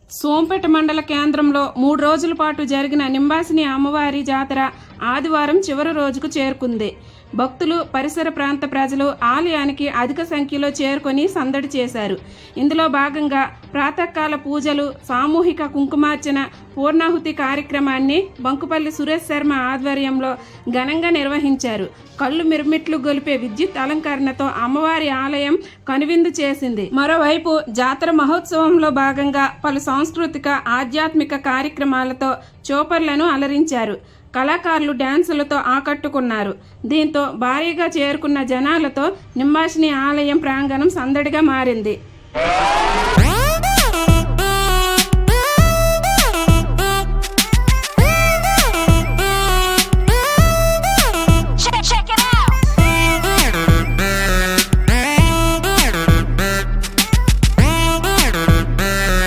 సోంపేట మండల కేంద్రంలో 3 రోజుల పాటు జరిగిన నింబాసిని అమ్మవారి జాతర ఆదివారం చివరి రోజుకు చేరుకుంది. భక్తులు, పరిసర ప్రాంత ప్రజలు ఆలయానికి అధిక సంఖ్యలో చేరుకొని సందడి చేశారు. ఇందులో భాగంగా ప్రాతకాల పూజలు, సామూహిక కుంకుమార్చన, పూర్ణాహుతి కార్యక్రమాన్ని బంకుపల్లి సురేష్ శర్మ ఆధ్వర్యంలో ఘనంగా నిర్వహించారు. కళ్ళు మిరుమిట్లు గొలిపే విద్యుత్ అలంకరణతో అమ్మవారి ఆలయం కనువిందు చేసింది. మరోవైపు జాతర మహోత్సవంలో భాగంగా పలు సాంస్కృతిక, ఆధ్యాత్మిక కార్యక్రమాలతో చూపర్లను అలరించారు. కళాకారులు డ్యాన్సులతో ఆకట్టుకున్నారు. దీంతో భారీగా చేరుకున్న జనాలతో నింబాసిని ఆలయం ప్రాంగణం సందడిగా మారింది.